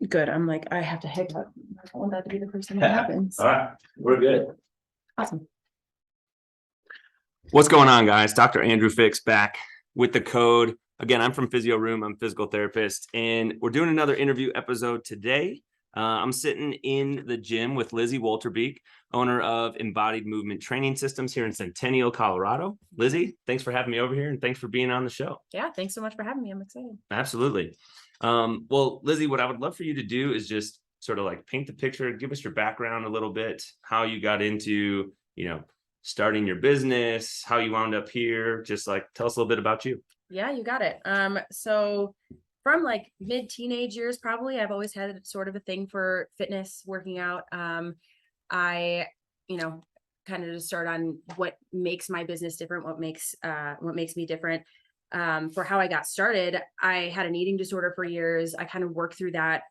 Good. I'm like, I have to hiccup. I don't want that to be the first thing that happens. All right, we're good. Awesome. What's going on, guys? Dr. Andrew Fix back with the code. Again, I'm from Physio Room. I'm a physical therapist, and we're doing another interview episode today. I'm sitting in the gym with Lizzy Wolterbeek, owner of Embodied Movement Training Systems here in Centennial, Colorado. Lizzy, thanks for having me over here, and thanks for being on the show. Yeah, thanks so much for having me. I'm excited. Absolutely. Well, Lizzy, what I would love for you to do is just sort of like paint the picture, give us your background a little bit, how you got into, starting your business, how you wound up here. Just like tell us a little bit about you. Yeah, you got it. So from like mid-teenage years, probably, I've always had sort of a thing for fitness, working out. I, kind of to start on what makes my business different, what makes me different. For how I got started, I had an eating disorder for years. I kind of worked through that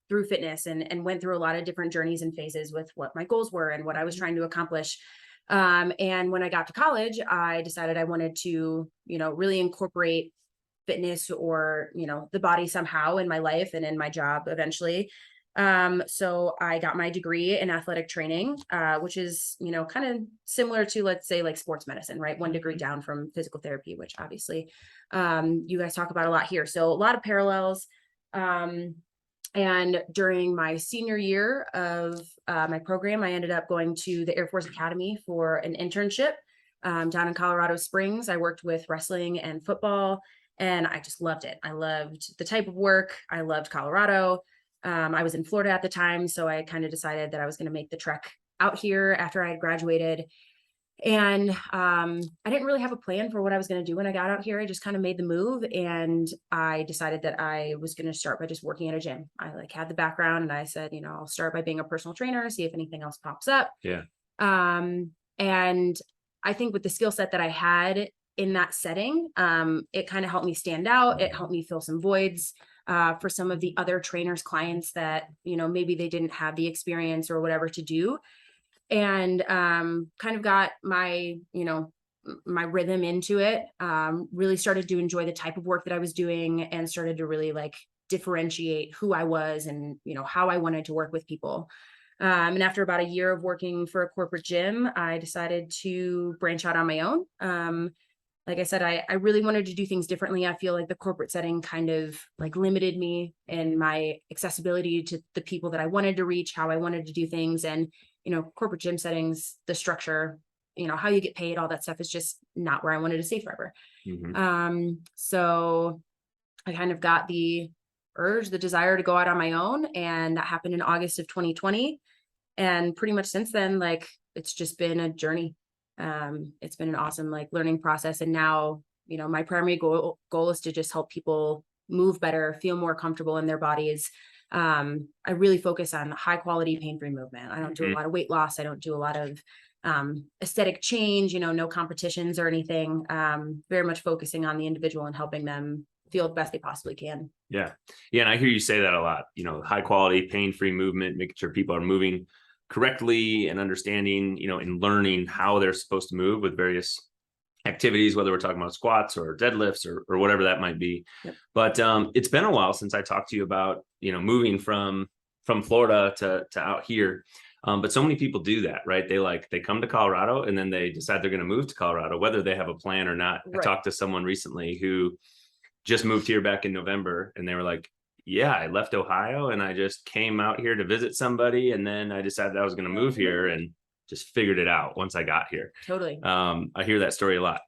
through fitness and went through a lot of different journeys and phases with what my goals were and what I was trying to accomplish. And when I got to college, I decided I wanted to, really incorporate fitness or, the body somehow in my life and in my job eventually. So I got my degree in athletic training, which is, kind of similar to, let's say, like sports medicine, right? One degree down from physical therapy, which obviously, you guys talk about a lot here. So a lot of parallels. And during my senior year of my program, I ended up going to the Air Force Academy for an internship down in Colorado Springs. I worked with wrestling and football, and I just loved it. I loved the type of work. I loved Colorado. I was in Florida at the time, so I kind of decided that I was going to make the trek out here after I had graduated. And I didn't really have a plan for what I was going to do when I got out here. I just kind of made the move, and I decided that I was going to start by just working at a gym. I had the background, and I said, I'll start by being a personal trainer, see if anything else pops up. Yeah. And I think with the skill set that I had in that setting, it kind of helped me stand out. It helped me fill some voids for some of the other trainers' clients that, maybe they didn't have the experience or whatever to do. And kind of got my, my rhythm into it, really started to enjoy the type of work that I was doing and started to really differentiate who I was and, how I wanted to work with people. And after about a year of working for a corporate gym, I decided to branch out on my own. Like I said, I really wanted to do things differently. I feel like the corporate setting kind of limited me in my accessibility to the people that I wanted to reach, how I wanted to do things. And, corporate gym settings, the structure, how you get paid, all that stuff is just not where I wanted to stay forever. Mm-hmm. So I kind of got the desire to go out on my own. And that happened in August of 2020. And pretty much since then, it's just been a journey. It's been an awesome learning process. And now, my primary goal is to just help people move better, feel more comfortable in their bodies. I really focus on high quality pain-free movement. I don't do a lot of weight loss. I don't do a lot of aesthetic change, no competitions or anything. Very much focusing on the individual and helping them feel the best they possibly can. Yeah. Yeah. And I hear you say that a lot, high quality, pain-free movement, making sure people are moving correctly and understanding, and learning how they're supposed to move with various activities, whether we're talking about squats or deadlifts or whatever that might be. Yep. But it's been a while since I talked to you about, moving from Florida to out here. But so many people do that, right? They come to Colorado and then they decide they're going to move to Colorado, whether they have a plan or not. Right. I talked to someone recently who just moved here back in November, and they were like, yeah, I left Ohio and I just came out here to visit somebody. And then I decided I was going to move here and just figured it out once I got here. Totally. I hear that story a lot.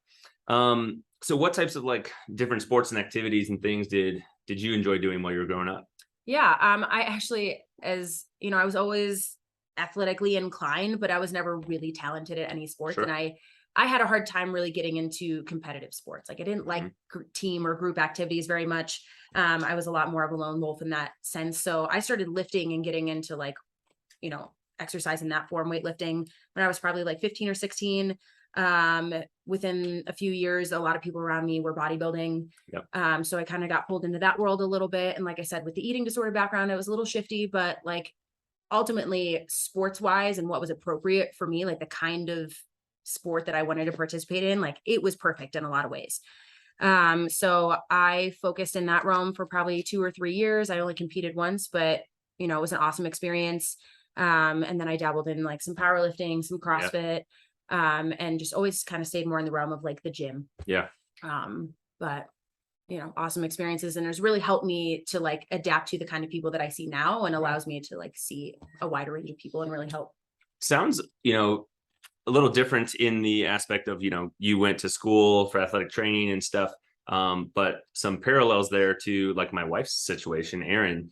So what types of different sports and activities and things did you enjoy doing while you were growing up? Yeah. I actually, as I was always athletically inclined, but I was never really talented at any sports. Sure. And I had a hard time really getting into competitive sports. I didn't like team or group activities very much. I was a lot more of a lone wolf in that sense. So I started lifting and getting into exercise in that form, weightlifting, when I was probably 15 or 16. Within a few years, a lot of people around me were bodybuilding. Yep. So I kind of got pulled into that world a little bit. And like I said, with the eating disorder background, it was a little shifty, but ultimately sports wise and what was appropriate for me, the kind of sport that I wanted to participate in, it was perfect in a lot of ways. So I focused in that realm for probably 2 or 3 years. I only competed once, but it was an awesome experience. And then I dabbled in like some powerlifting, some Yeah. CrossFit, and just always kind of stayed more in the realm of like the gym. Yeah. But awesome experiences, and it's really helped me to like adapt to the kind of people that I see now, and allows me to like see a wider range of people and really help. Sounds, a little different in the aspect of, you went to school for athletic training and stuff. But some parallels there to like my wife's situation, Erin,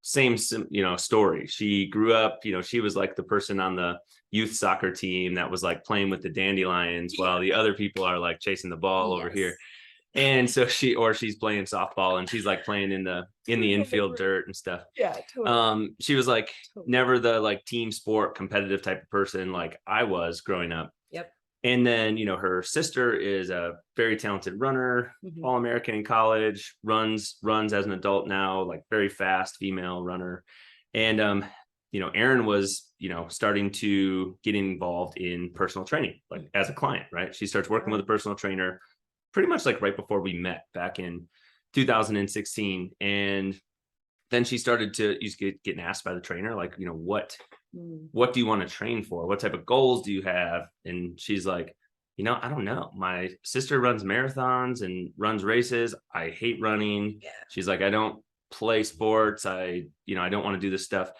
same, story. She grew up, she was like the person on the youth soccer team that was like playing with the dandelions while the other people are like chasing the ball over here. And so she's playing softball and she's like playing in the infield dirt and stuff. Yeah, totally. She was like never the like team sport competitive type of person like I was growing up. Yep. And then, her sister is a very talented runner, All-American in college, runs as an adult now, like very fast female runner. And Erin was, starting to get involved in personal training, like as a client, right? She starts working with a personal trainer pretty much like right before we met back in 2016. And then she started to getting asked by the trainer, like, what do you want to train for? What type of goals do you have? And she's like, I don't know. My sister runs marathons and runs races. I hate running. Yeah. She's like, I don't play sports. I don't want to do this stuff.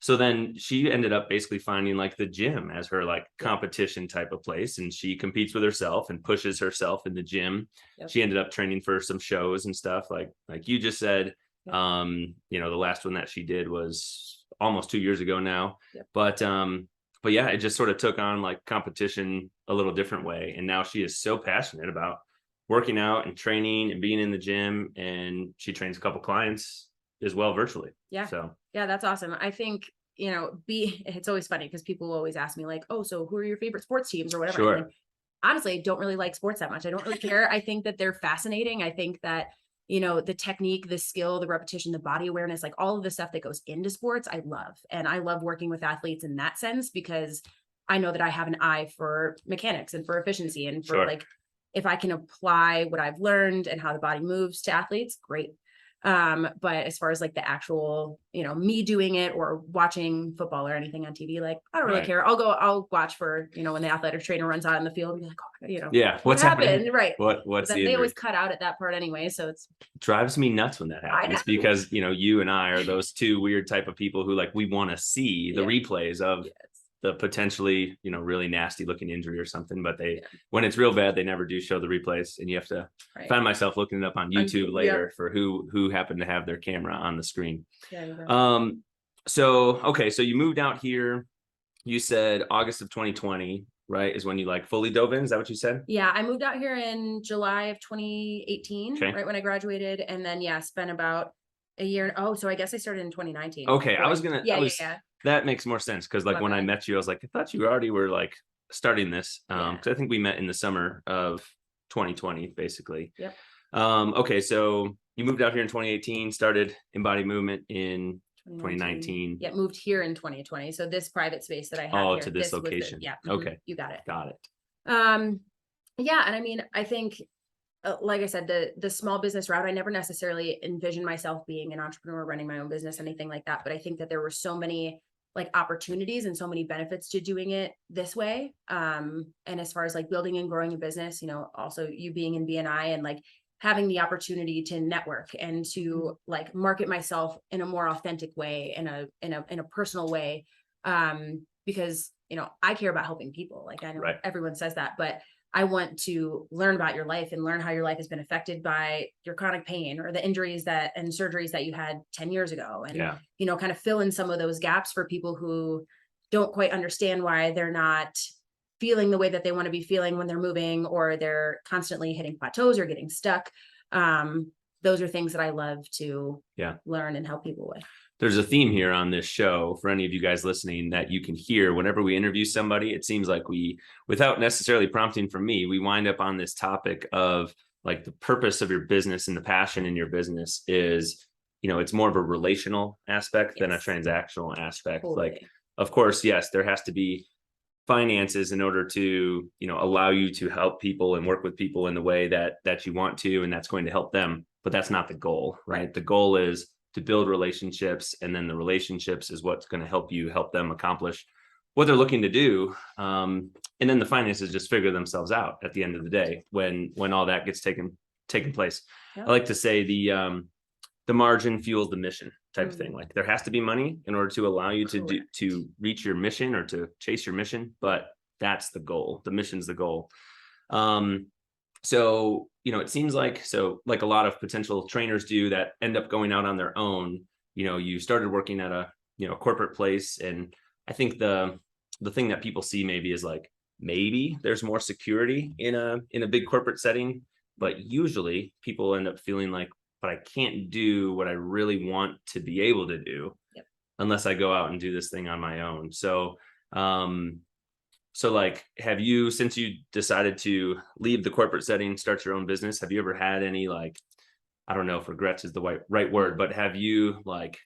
So then she ended up basically finding like the gym as her like competition type of place. And she competes with herself and pushes herself in the gym. Yep. She ended up training for some shows and stuff like you just said. Yep. The last one that she did was almost 2 years ago now. Yep. But yeah, it just sort of took on like competition a little different way. And now she is so passionate about working out and training and being in the gym. And she trains a couple clients as well virtually. Yeah. So yeah, that's awesome. I think, it's always funny because people always ask me like, oh, so who are your favorite sports teams or whatever? Sure. Like, honestly, I don't really like sports that much. I don't really care. I think that they're fascinating. I think that, the technique, the skill, the repetition, the body awareness, like all of the stuff that goes into sports, I love. And I love working with athletes in that sense, because I know that I have an eye for mechanics and for efficiency and for like, if I can apply what I've learned and how the body moves to athletes, great. But as far as like the actual, me doing it or watching football or anything on TV, like, I don't really care. I'll watch for, when the athletic trainer runs out in the field and be like, oh, yeah, what's happened? Right. What's the they always cut out at that part anyway. So it's drives me nuts when that happens because, you and I are those two weird type of people who like, we want to see the replays of the potentially, really nasty looking injury or something, but when it's real bad, they never do show the replays, and you have to find myself looking it up on YouTube later for who happened to have their camera on the screen. So you moved out here, you said August of 2020, right, is when you like fully dove in. Is that what you said? Yeah, I moved out here in July of 2018, right when I graduated, and then spent about a year. Oh, so I guess I started in 2019. Okay, I was gonna. That makes more sense because like when I met you, I was like, I thought you already were like starting this. Because I think we met in the summer of 2020, basically. Yep. Okay, so you moved out here in 2018, started Embodied Movement in 2019. Yeah, moved here in 2020. So this private space that I have here, to this location. Okay, you got it. Got it. Yeah, and I mean, I think, like I said, the small business route, I never necessarily envisioned myself being an entrepreneur, running my own business, anything like that. But I think that there were so many like opportunities and so many benefits to doing it this way. And as far as like building and growing a business, also you being in BNI and like having the opportunity to network and to like market myself in a more authentic way, in a personal way. Because, I care about helping people. Like I know everyone says that, but I want to learn about your life and learn how your life has been affected by your chronic pain or the injuries and surgeries that you had 10 years ago. And, kind of fill in some of those gaps for people who don't quite understand why they're not feeling the way that they want to be feeling when they're moving, or they're constantly hitting plateaus or getting stuck. Those are things that I love to learn and help people with. There's a theme here on this show for any of you guys listening that you can hear whenever we interview somebody. It seems like we, without necessarily prompting from me, we wind up on this topic of like the purpose of your business and the passion in your business is, it's more of a relational aspect than a transactional aspect. Totally. Like, of course, yes, there has to be finances in order to, allow you to help people and work with people in the way that you want to, and that's going to help them. But that's not the goal, right? The goal is to build relationships, and then the relationships is what's going to help them accomplish what they're looking to do. And then the finances just figure themselves out at the end of the day when all that gets taken place. Yeah. I like to say the margin fuels the mission type of thing. Like there has to be money in order to allow you to reach your mission or to chase your mission, but that's the goal. The mission's the goal. So, it seems like a lot of potential trainers do that end up going out on their own. You started working at a, corporate place. And I think the thing that people see maybe is like, maybe there's more security in a big corporate setting, but usually people end up feeling like, but I can't do what I really want to be able to do unless I go out and do this thing on my own. So, like, have you, since you decided to leave the corporate setting, start your own business, have you ever had any, like, I don't know if regrets is the right word, but have you like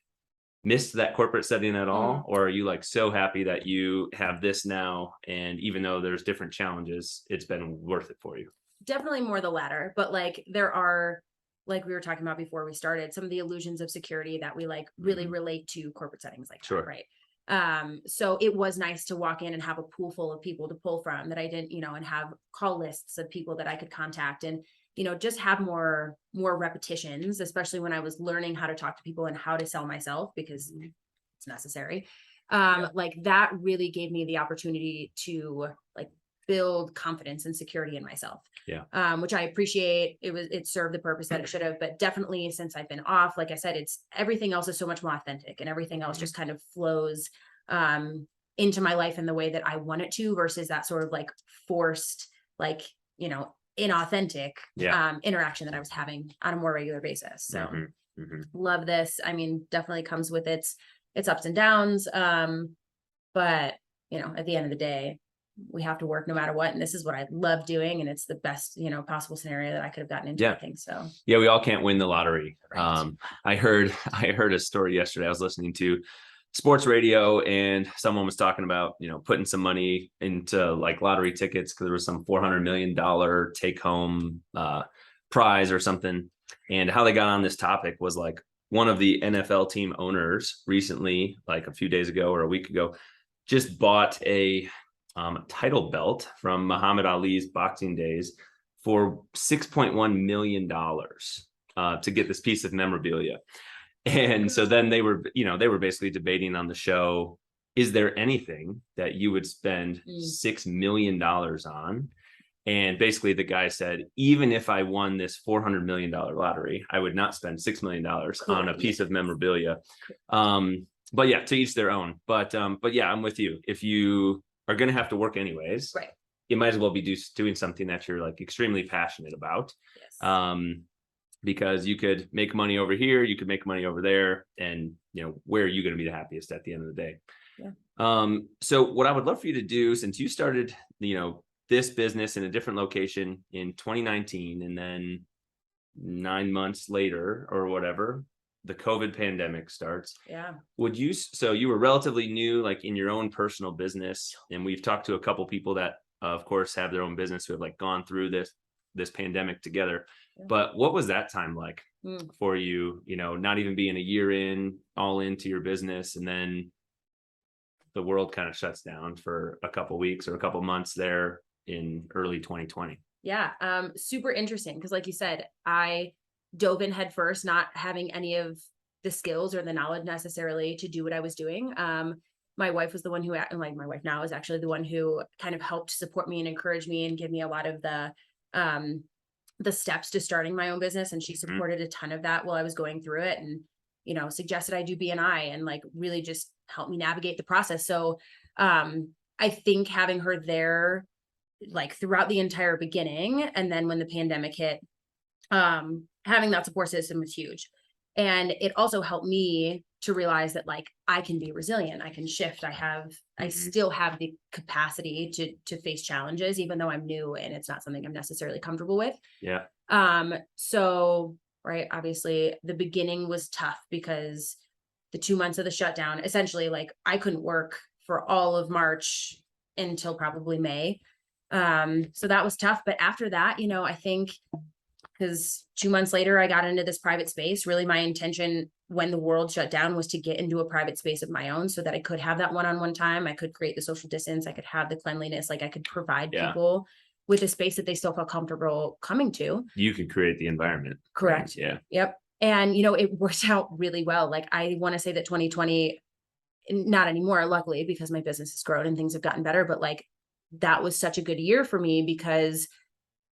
missed that corporate setting at all? Or are you like so happy that you have this now, and even though there's different challenges, it's been worth it for you? Definitely more the latter, but like there are, like we were talking about before we started, some of the illusions of security that we like really relate to corporate settings like that, right? So it was nice to walk in and have a pool full of people to pull from that I didn't, and have call lists of people that I could contact, and, just have more repetitions, especially when I was learning how to talk to people and how to sell myself, because it's necessary. Like that really gave me the opportunity to like build confidence and security in myself. Which I appreciate. It served the purpose that it should have, but definitely since I've been off, like I said, it's everything else is so much more authentic, and everything else just kind of flows into my life in the way that I want it to, versus that sort of like forced, like, inauthentic interaction that I was having on a more regular basis. So love this. I mean, definitely comes with its ups and downs. But at the end of the day, we have to work no matter what. And this is what I love doing. And it's the best, possible scenario that I could have gotten into, I think. So yeah, we all can't win the lottery. Right. I heard a story yesterday. I was listening to sports radio, and someone was talking about, putting some money into like lottery tickets because there was some $400 million take home prize or something. And how they got on this topic was like one of the NFL team owners recently, like a few days ago or a week ago, just bought a title belt from Muhammad Ali's boxing days for $6.1 million to get this piece of memorabilia. And so then they were basically debating on the show, is there anything that you would spend $6 million on? And basically the guy said, even if I won this $400 million lottery, I would not spend $6 million on a piece of memorabilia. But yeah, to each their own. But yeah, I'm with you. If you are going to have to work anyways, right, you might as well be doing something that you're like extremely passionate about. Yes. Because you could make money over here, you could make money over there, and where are you going to be the happiest at the end of the day? Yeah. So what I would love for you to do, since you started, this business in a different location in 2019, and then 9 months later or whatever, the COVID pandemic starts. Yeah. So you were relatively new, like in your own personal business. And we've talked to a couple people that of course have their own business who have like gone through this pandemic together. Yeah. But what was that time like for you, not even being a year in, all into your business, and then the world kind of shuts down for a couple weeks or a couple months there in early 2020? Yeah. Super interesting. Cause like you said, I dove in head first, not having any of the skills or the knowledge necessarily to do what I was doing. My wife was the one who, like my wife now is actually the one who kind of helped support me and encourage me and give me a lot of the steps to starting my own business. And she supported a ton of that while I was going through it, and, suggested I do BNI and like really just helped me navigate the process. So I think having her there like throughout the entire beginning, and then when the pandemic hit, having that support system was huge. And it also helped me to realize that like I can be resilient, I can shift, I still have the capacity to face challenges, even though I'm new and it's not something I'm necessarily comfortable with. Yeah. So, right, obviously the beginning was tough because the 2 months of the shutdown, essentially like I couldn't work for all of March, until probably May. So that was tough. But after that, I think because 2 months later, I got into this private space. Really, my intention when the world shut down was to get into a private space of my own so that I could have that one-on-one time. I could create the social distance. I could have the cleanliness. Like I could provide people with a space that they still felt comfortable coming to. You could create the environment. Correct. Right? Yeah. Yep. And, it worked out really well. Like I want to say that 2020, not anymore, luckily, because my business has grown and things have gotten better. But like that was such a good year for me because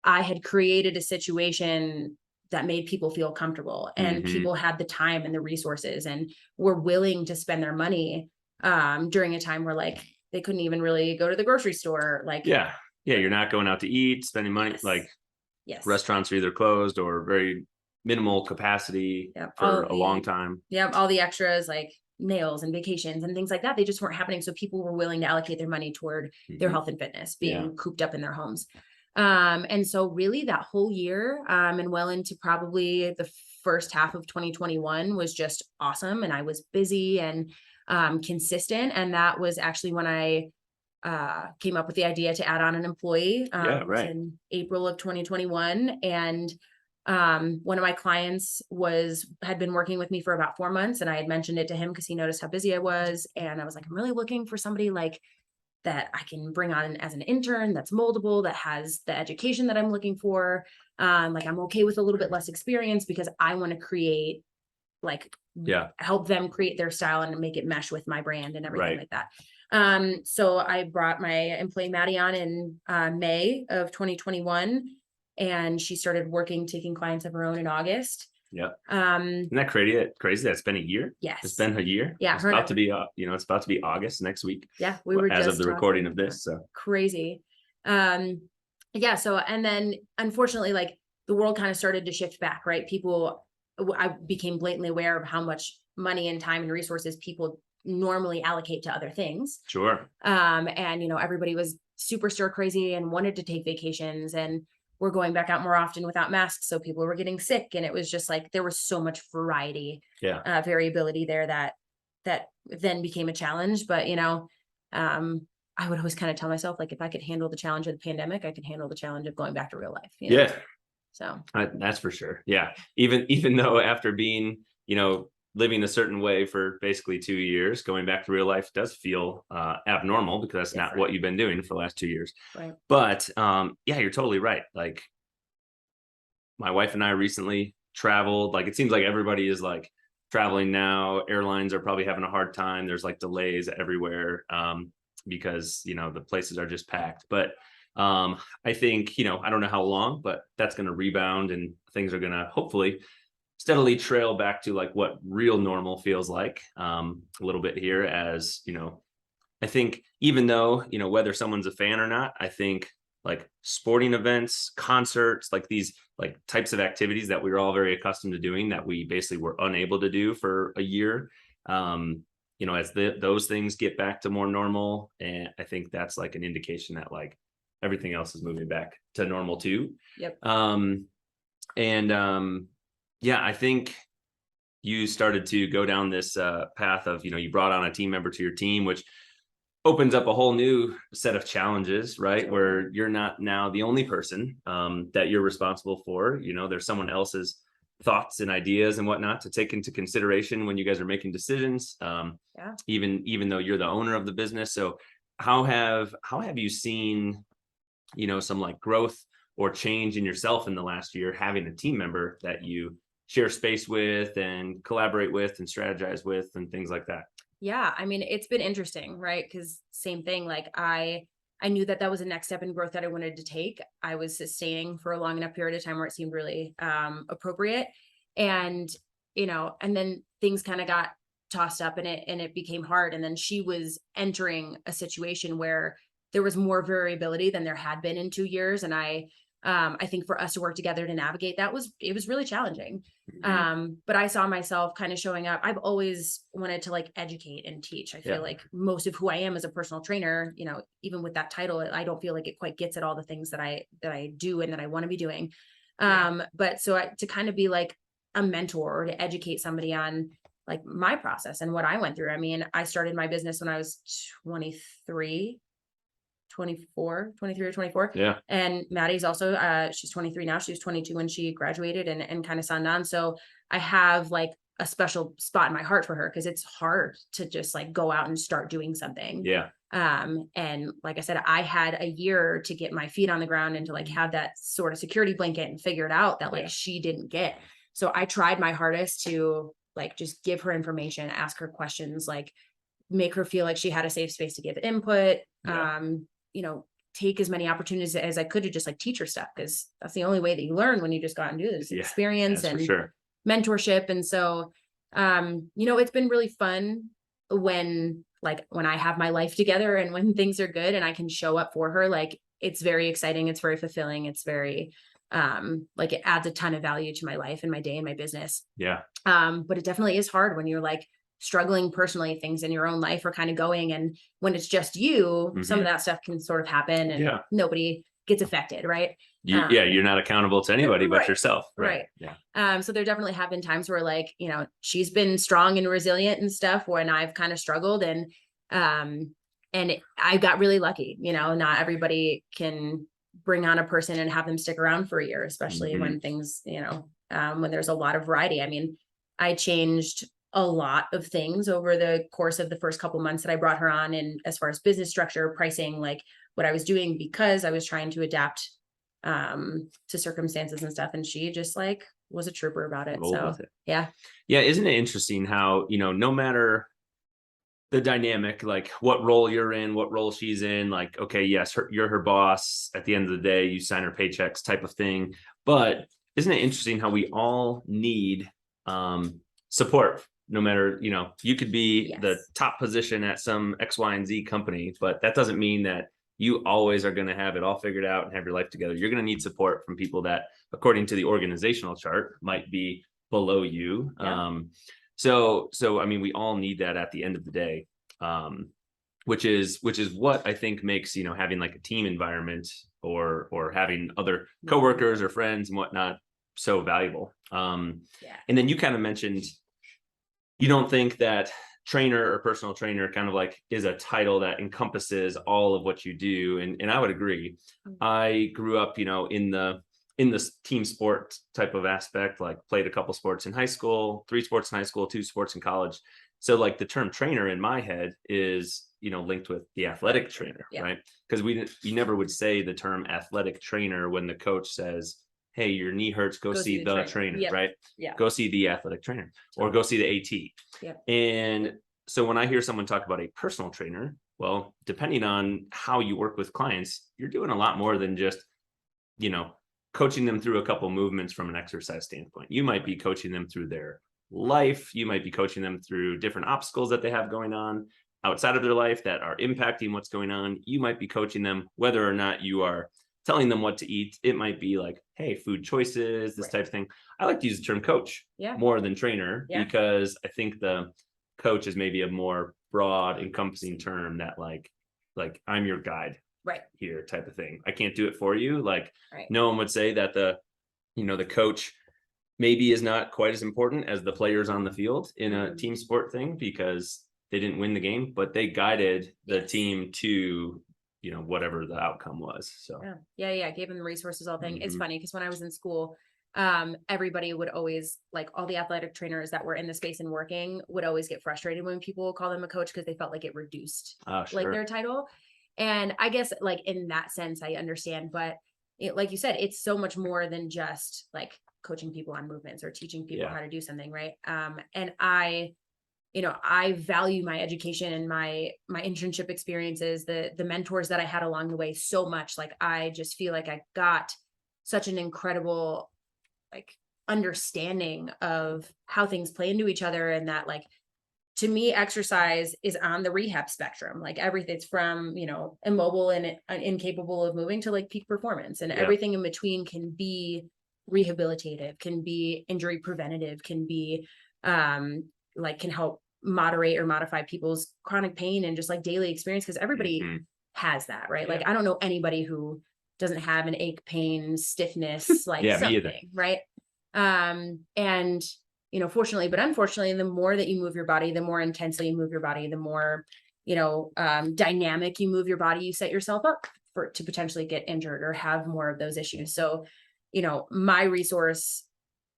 I had created a situation that made people feel comfortable and people had the time and the resources and were willing to spend their money during a time where like they couldn't even really go to the grocery store. Like, yeah, you're not going out to eat, spending money. Yes. Like yes, restaurants are either closed or very minimal capacity for a long time. Yep. All the extras like nails and vacations and things like that, they just weren't happening. So people were willing to allocate their money toward their health and fitness, being cooped up in their homes. And so really that whole year, and well into probably the first half of 2021 was just awesome. And I was busy and, consistent. And that was actually when I, came up with the idea to add on an employee, it was in April of 2021. And, one of my clients had been working with me for about 4 months, and I had mentioned it to him because he noticed how busy I was. And I was like, I'm really looking for somebody like that I can bring on as an intern that's moldable, that has the education that I'm looking for. Like I'm okay with a little bit less experience because I want to create help them create their style and make it mesh with my brand and everything like that. So I brought my employee Maddie on in May of 2021, and she started taking clients of her own in August. Yep. Isn't that crazy? That's been a year. Yes. It's been a year. Yeah. It's about to be, it's about to be August next week. Yeah. We were as of the recording of this. So crazy. Yeah. So, and then unfortunately, like the world kind of started to shift back, right? I became blatantly aware of how much money and time and resources people normally allocate to other things. Sure. And, everybody was super stir crazy and wanted to take vacations, and we're going back out more often without masks. So people were getting sick, and it was just like, there was so much variety, variability there that then became a challenge. But, I would always kind of tell myself, like, if I could handle the challenge of the pandemic, I could handle the challenge of going back to real life. Yeah. So that's for sure. Yeah. Even though after being, living a certain way for basically 2 years, going back to real life does feel abnormal because that's not what you've been doing for the last 2 years. Right. But you're totally right. Like my wife and I recently traveled. Like it seems like everybody is like traveling now. Airlines are probably having a hard time. There's like delays everywhere because the places are just packed. But I think I don't know how long, but that's going to rebound and things are going to hopefully steadily trail back to like what real normal feels like a little bit here. As I think even though whether someone's a fan or not, I think like sporting events, concerts, like these like types of activities that we were all very accustomed to doing that we basically were unable to do for a year, as those things get back to more normal, and I think that's like an indication that like everything else is moving back to normal too. Yep. I think you started to go down this path of, you brought on a team member to your team, which opens up a whole new set of challenges, right? Sure. Where you're not now the only person that you're responsible for. There's someone else's thoughts and ideas and whatnot to take into consideration when you guys are making decisions, even though you're the owner of the business. So how have you seen, some like growth or change in yourself in the last year, having a team member that you share space with and collaborate with and strategize with and things like that? Yeah. I mean, it's been interesting, right? Because same thing, like I knew that was a next step in growth that I wanted to take. I was sustaining for a long enough period of time where it seemed really appropriate. And, and then things kind of got tossed up and it became hard. And then she was entering a situation where there was more variability than there had been in 2 years. And I think for us to work together to navigate it was really challenging. But I saw myself kind of showing up. I've always wanted to like educate and teach. I feel like most of who I am as a personal trainer, even with that title, I don't feel like it quite gets at all the things that I do and that I want to be doing. But so to kind of be like a mentor or to educate somebody on like my process and what I went through. I mean, I started my business when I was 23. 23 or 24. Yeah. And Maddie's also, she's 23 now. She was 22 when she graduated and kind of signed on. So I have like a special spot in my heart for her because it's hard to just like go out and start doing something. Yeah. And like I said, I had a year to get my feet on the ground and to like have that sort of security blanket and figure it out that like she didn't get. So I tried my hardest to like just give her information, ask her questions, like make her feel like she had a safe space to give input. You know, take as many opportunities as I could to just like teach her stuff, because that's the only way that you learn when you just go out and do this experience and mentorship. And so, you know, it's been really fun when I have my life together and when things are good and I can show up for her. Like, it's very exciting. It's very fulfilling. It's very, like it adds a ton of value to my life and my day and my business. Yeah. But it definitely is hard when you're like struggling personally, things in your own life are kind of going. And when it's just you, some of that stuff can sort of happen and nobody gets affected. Right. You're not accountable to anybody but yourself. Right. Yeah. So there definitely have been times where like, you know, she's been strong and resilient and stuff when I've kind of struggled and I got really lucky, you know, not everybody can bring on a person and have them stick around for a year, especially when things, you know, when there's a lot of variety. I mean, I changed a lot of things over the course of the first couple months that I brought her on. And as far as business structure, pricing, like what I was doing, because I was trying to adapt to circumstances and stuff. And she just like was a trooper about it. Yeah. Isn't it interesting how, you know, no matter the dynamic, like what role you're in, what role she's in, like, okay, yes, you're her boss. At the end of the day, you sign her paychecks type of thing. But isn't it interesting how we all need support? No matter, you know, you could be the top position at some X, Y, and Z company, but that doesn't mean that you always are going to have it all figured out and have your life together. You're going to need support from people that, according to the organizational chart, might be below you. So I mean, we all need that at the end of the day, which is what I think makes, you know, having like a team environment or having other coworkers or friends and whatnot so valuable. And then you kind of mentioned, you don't think that trainer or personal trainer kind of like is a title that encompasses all of what you do. And I would agree. I grew up, you know, in the team sport type of aspect, like played a couple sports in high school, 3 sports in high school, 2 sports in college. So like the term trainer in my head is, you know, linked with the athletic trainer, right? Because you never would say the term athletic trainer when the coach says, hey, your knee hurts, go see the trainer, right? Go see the athletic trainer or go see the AT. And so when I hear someone talk about a personal trainer, well, depending on how you work with clients, you're doing a lot more than just, you know, coaching them through a couple movements from an exercise standpoint. You might be coaching them through their life. You might be coaching them through different obstacles that they have going on outside of their life that are impacting what's going on. You might be coaching them whether or not you are telling them what to eat. It might be like, hey, food choices, this type of thing. I like to use the term coach more than trainer because I think the coach is maybe a more broad encompassing term that like I'm your guide here type of thing. I can't do it for you. Like no one would say that the coach maybe is not quite as important as the players on the field in a team sport thing because they didn't win the game, but they guided the team to, you know, whatever the outcome was. So gave them the resources, all thing. It's funny because when I was in school, everybody would always, like all the athletic trainers that were in the space and working would always get frustrated when people call them a coach because they felt like it reduced like their title. And I guess like in that sense, I understand, but like you said, it's so much more than just like coaching people on movements or teaching people how to do something. Right. And I value my education and my internship experiences, the mentors that I had along the way so much. Like, I just feel like I got such an incredible, like, understanding of how things play into each other. And that, like, to me, exercise is on the rehab spectrum. Like everything, it's from, you know, immobile and incapable of moving to like peak performance, and everything in between can be rehabilitative, can be injury preventative, can be, like, can help moderate or modify people's chronic pain and just like daily experience. Cause everybody has that, right? Like, I don't know anybody who doesn't have an ache, pain, stiffness, like something, right? And, you know, fortunately, but unfortunately, the more that you move your body, the more intensely you move your body, the more, dynamic you move your body, you set yourself up to potentially get injured or have more of those issues. So, my resource,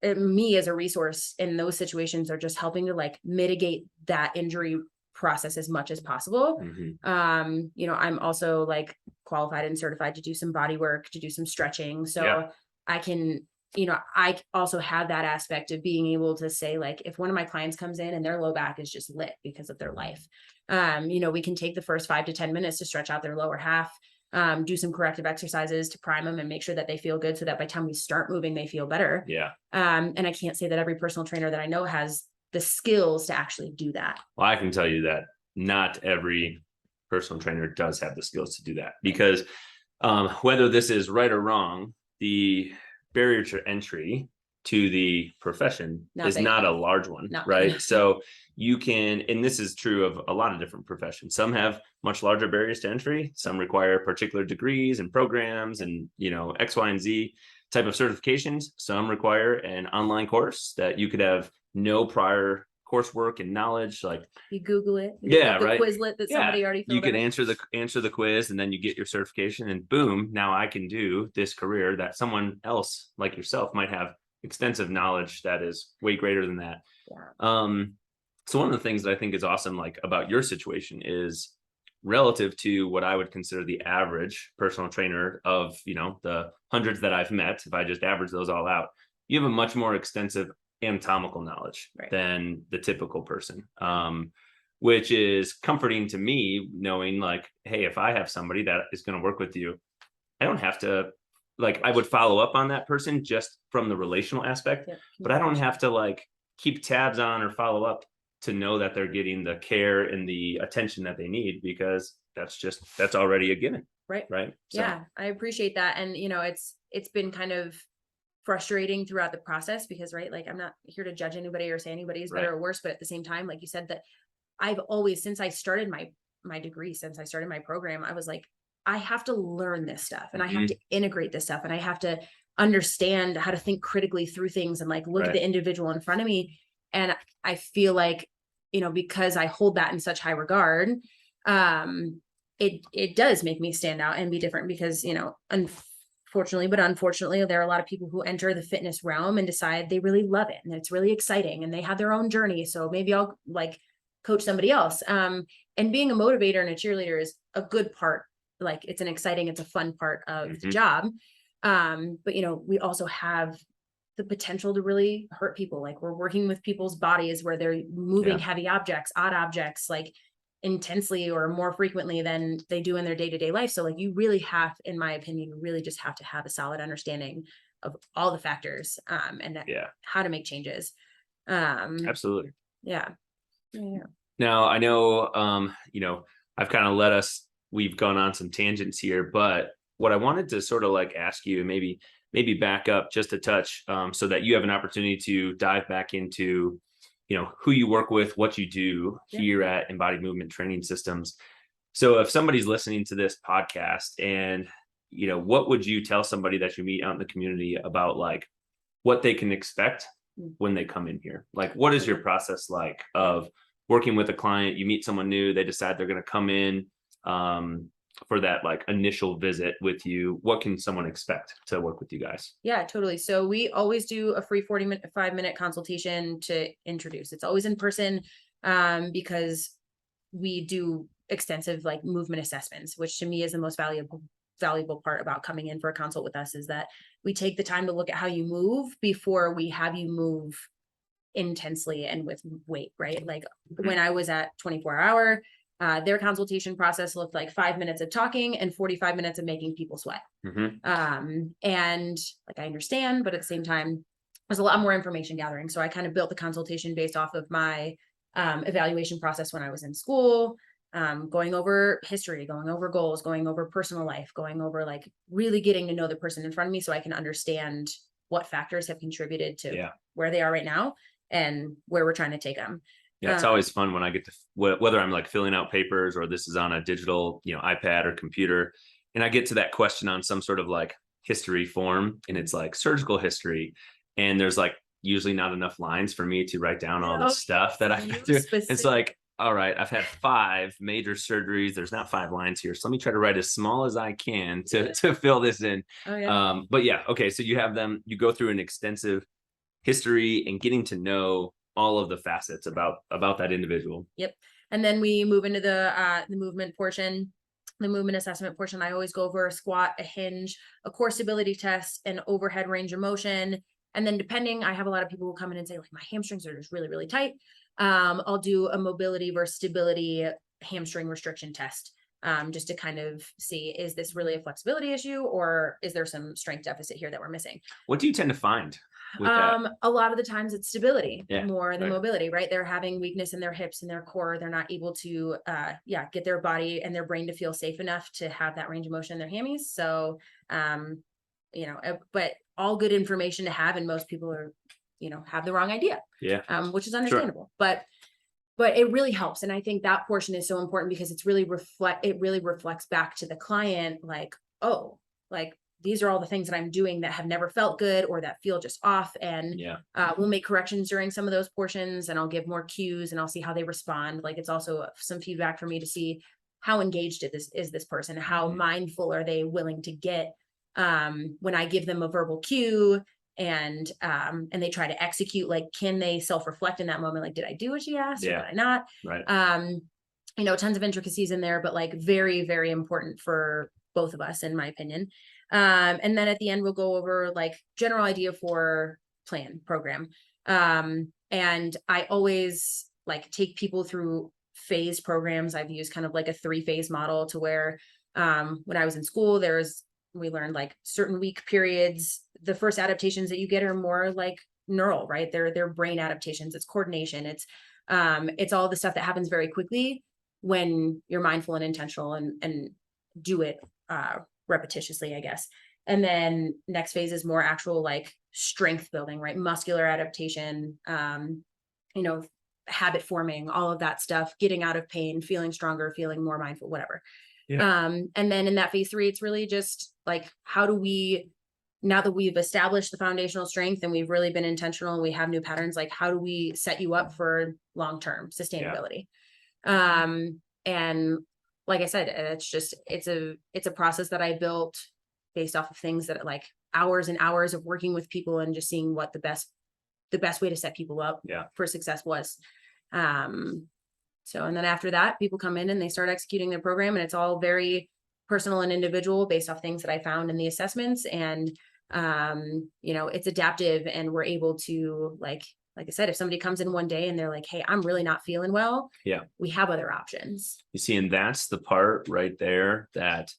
me as a resource in those situations are just helping to like mitigate that injury process as much as possible. I'm also like qualified and certified to do some body work, to do some stretching. So I can, I also have that aspect of being able to say, like, if one of my clients comes in and their low back is just lit because of their life, we can take the first 5 to 10 minutes to stretch out their lower half, do some corrective exercises to prime them and make sure that they feel good so that by the time we start moving, they feel better. And I can't say that every personal trainer that I know has the skills to actually do that. Well, I can tell you that not every personal trainer does have the skills to do that, because whether this is right or wrong, the barrier to entry to the profession is not a large one, right? So you can, and this is true of a lot of different professions. Some have much larger barriers to entry. Some require particular degrees and programs and, X, Y, and Z type of certifications. Some require an online course that you could have no prior coursework and knowledge. Like you Google it, the Quizlet that somebody already filled you could out. answer the quiz, and then you get your certification, and boom, now I can do this career that someone else like yourself might have extensive knowledge that is way greater than that. So one of the things that I think is awesome, like about your situation, is relative to what I would consider the average personal trainer of, the hundreds that I've met. If I just average those all out, you have a much more extensive anatomical knowledge than the typical person, which is comforting to me, knowing like, hey, if I have somebody that is going to work with you, I don't have to, like, I would follow up on that person just from the relational aspect, but I don't have to like keep tabs on or follow up to know that they're getting the care and the attention that they need, because that's already a given. Right. So. Yeah, I appreciate that. And, it's been kind of frustrating throughout the process because, like, I'm not here to judge anybody or say anybody's better or worse, but at the same time, like you said, that I've always, since I started my degree, since I started my program, I was like, I have to learn this stuff and I have to integrate this stuff and I have to understand how to think critically through things and like look at the individual in front of me. And I feel like, because I hold that in such high regard, it does make me stand out and be different because, unfortunately, there are a lot of people who enter the fitness realm and decide they really love it and it's really exciting and they have their own journey. So maybe I'll like coach somebody else. And being a motivator and a cheerleader is a good part. Like it's a fun part of the job. But we also have the potential to really hurt people. Like we're working with people's bodies where they're moving heavy objects, odd objects, like intensely or more frequently than they do in their day-to-day life. So like you really have, in my opinion, really just have to have a solid understanding of all the factors and how to make changes. Absolutely. Yeah. Now I know, I've kind of we've gone on some tangents here, but what I wanted to sort of like ask you, and maybe back up just a touch, so that you have an opportunity to dive back into, who you work with, what you do here at Embodied Movement Training Systems. So if somebody's listening to this podcast and, what would you tell somebody that you meet out in the community about like what they can expect when they come in here? Like, what is your process like of working with a client? You meet someone new, they decide they're going to come in, for that like initial visit with you. What can someone expect to work with you guys? Yeah, totally. So we always do a free 5-minute consultation to introduce. It's always in person because we do extensive like movement assessments, which to me is the most valuable part about coming in for a consult with us, is that we take the time to look at how you move before we have you move intensely and with weight, right? Like when I was at 24-hour, their consultation process looked like 5 minutes of talking and 45 minutes of making people sweat. And like, I understand, but at the same time, there's a lot more information gathering. So I kind of built the consultation based off of my evaluation process when I was in school, going over history, going over goals, going over personal life, going over like really getting to know the person in front of me so I can understand what factors have contributed to where they are right now and where we're trying to take them. Yeah, it's always fun when I get to, whether I'm like filling out papers or this is on a digital, iPad or computer, and I get to that question on some sort of like history form, and it's like surgical history, and there's like usually not enough lines for me to write down all the stuff that I do. It's like, all right, I've had 5 major surgeries. There's not 5 lines here. So let me try to write as small as I can to fill this in. Oh yeah. But yeah, okay. So you have them, you go through an extensive history and getting to know all of the facets about that individual. Yep. And then we move into the movement portion, the movement assessment portion. I always go over a squat, a hinge, a core stability test, an overhead range of motion. And then depending, I have a lot of people who come in and say, like, my hamstrings are just really, really tight. I'll do a mobility versus stability hamstring restriction test. Just to kind of see, is this really a flexibility issue, or is there some strength deficit here that we're missing? What do you tend to find with that? A lot of the times it's stability Yeah, more than right. mobility, right? They're having weakness in their hips and their core. They're not able to, get their body and their brain to feel safe enough to have that range of motion in their hammies. So, but all good information to have, and most people are, have the wrong idea, Yeah, which is sure. understandable. But it really helps, and I think that portion is so important because it really reflects back to the client, like, oh, like, these are all the things that I'm doing that have never felt good or that feel just off. And Yeah, we'll make corrections during some of those portions, and I'll give more cues, and I'll see how they respond. Like, it's also some feedback for me to see how engaged is this person, how mindful are they willing to get when I give them a verbal cue, and they try to execute. Like, can they self-reflect in that moment? Like, did I do what she asked, or Yeah. did I not? right. Tons of intricacies in there, but like very, very important for both of us, in my opinion. And then at the end, we'll go over like general idea for plan program. And I always like take people through phase programs. I've used kind of like a 3-phase model to where when I was in school, we learned like certain week periods. The first adaptations that you get are more like neural, right? They're brain adaptations. It's coordination. It's all the stuff that happens very quickly when you're mindful and intentional and do it repetitiously, I guess. And then next phase is more actual like strength building, right? Muscular adaptation, habit forming, all of that stuff, getting out of pain, feeling stronger, feeling more mindful, whatever. Yeah. And then in that phase 3, it's really just like, how do we, now that we've established the foundational strength and we've really been intentional and we have new patterns, like, how do we set you up for long-term sustainability? And like I said, it's a process that I built based off of things that like hours and hours of working with people and just seeing what the best way to set people up for success was. And then after that, people come in and they start executing their program, and it's all very personal and individual based off things that I found in the assessments. And, it's adaptive, and we're able to like I said, if somebody comes in one day and they're like, hey, I'm really not feeling well. Yeah. We have other options. You see, and that's the part right there that,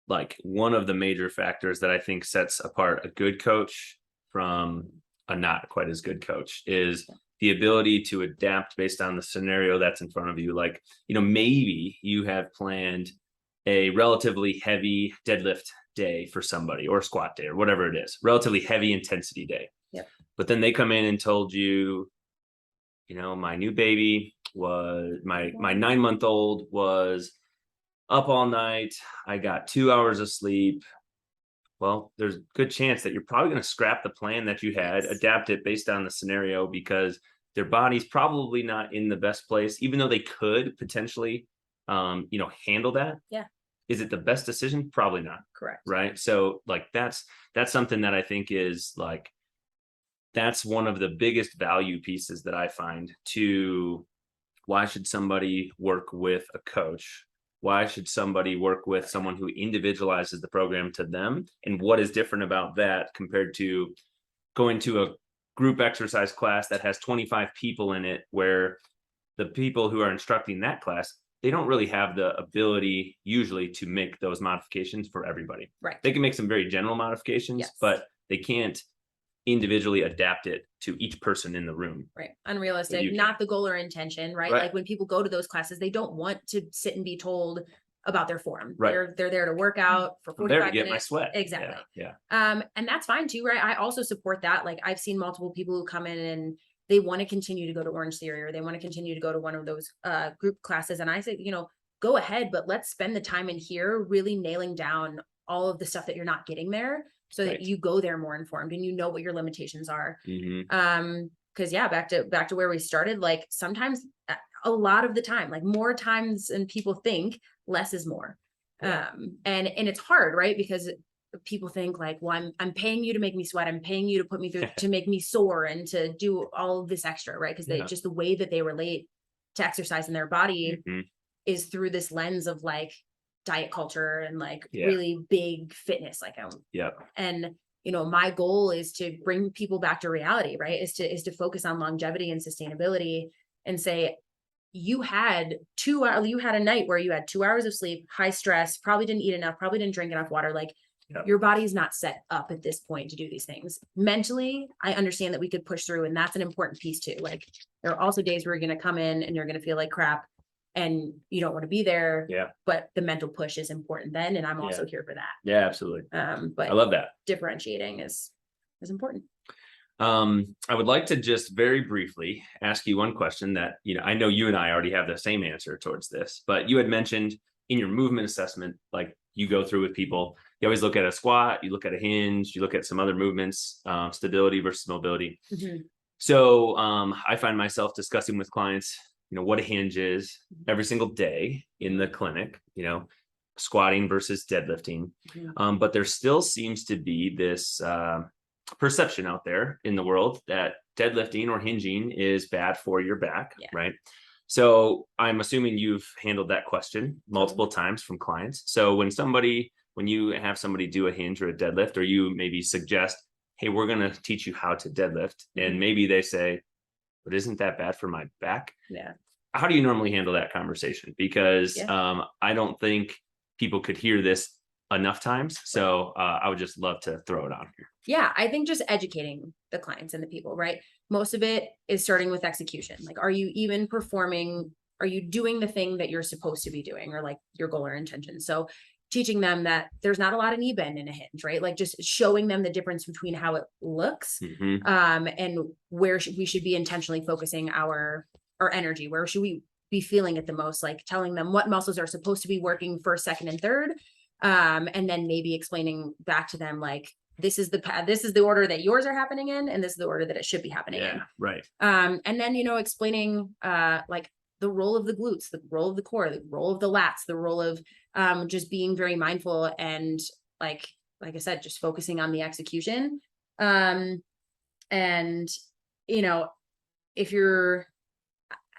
like, one of the major factors that I think sets apart a good coach from a not quite as good coach is the ability to adapt based on the scenario that's in front of you. Like, maybe you have planned a relatively heavy deadlift day for somebody, or squat day, or whatever it is, relatively heavy intensity day. Yep. But then they come in and told you, my new baby was my 9-month-old was up all night. I got 2 hours of sleep. Well, there's a good chance that you're probably going to scrap the plan that you had, adapt it based on the scenario, because their body's probably not in the best place, even though they could potentially, handle that. Yeah. Is it the best decision? Probably not. Correct. Right. So like, that's something that I think is like, that's one of the biggest value pieces that I find to why should somebody work with a coach? Why should somebody work with someone who individualizes the program to them? And what is different about that compared to going to a group exercise class that has 25 people in it, where the people who are instructing that class, they don't really have the ability usually to make those modifications for everybody. Right. They can make some very general modifications, but they can't individually adapt it to each person in the room. Right. Unrealistic, not the goal or intention, right? Like, when people go to those classes, they don't want to sit and be told about their form. Right. They're there to work out for 45 minutes. Get my sweat. Exactly. Yeah. And that's fine too, right? I also support that. Like, I've seen multiple people who come in and they want to continue to go to Orange Theory, or they want to continue to go to one of those group classes. And I say, go ahead, but let's spend the time in here really nailing down all of the stuff that you're not getting there, so that you go there more informed and you know what your limitations are. Because back to where we started, like, sometimes a lot of the time, like more times than people think, less is more. And it's hard, right? Because people think like, well, I'm paying you to make me sweat. I'm paying you to put me through, to make me sore and to do all of this extra, right? Because just the way that they relate to exercise in their body is through this lens of like diet culture and like really big fitness. Like, and my goal is to bring people back to reality, right? Is to focus on longevity and sustainability and say, you had a night where you had 2 hours of sleep, high stress, probably didn't eat enough, probably didn't drink enough water. Like your body's not set up at this point to do these things. Mentally, I understand that we could push through, and that's an important piece too. Like there are also days where you're going to come in and you're going to feel like crap and you don't want to be there. But the mental push is important then. And I'm also here for that. Yeah, absolutely. But I love that. Differentiating is important. I would like to just very briefly ask you one question that, I know you and I already have the same answer towards this, but you had mentioned in your movement assessment, like you go through with people, you always look at a squat, you look at a hinge, you look at some other movements, stability versus mobility. So I find myself discussing with clients, what a hinge is every single day in the clinic, squatting versus deadlifting. But there still seems to be this perception out there in the world that deadlifting or hinging is bad for your back, right? So I'm assuming you've handled that question multiple times from clients. So when you have somebody do a hinge or a deadlift, or you maybe suggest, hey, we're going to teach you how to deadlift, and maybe they say, but isn't that bad for my back? How do you normally handle that conversation? Because I don't think people could hear this enough times. So I would just love to throw it on here. Yeah, I think just educating the clients and the people, right? Most of it is starting with execution. Like, are you even performing? Are you doing the thing that you're supposed to be doing, or like your goal or intention? So teaching them that there's not a lot of knee bend in a hinge, right? Like just showing them the difference between how it looks and where we should be intentionally focusing our energy. Where should we be feeling it the most? Like telling them what muscles are supposed to be working first, second, and third. And then maybe explaining back to them, like, this is the order that yours are happening in, and this is the order that it should be happening in. Right. And then, explaining, like the role of the glutes, the role of the core, the role of the lats, the role of, just being very mindful and like I said, just focusing on the execution. And, if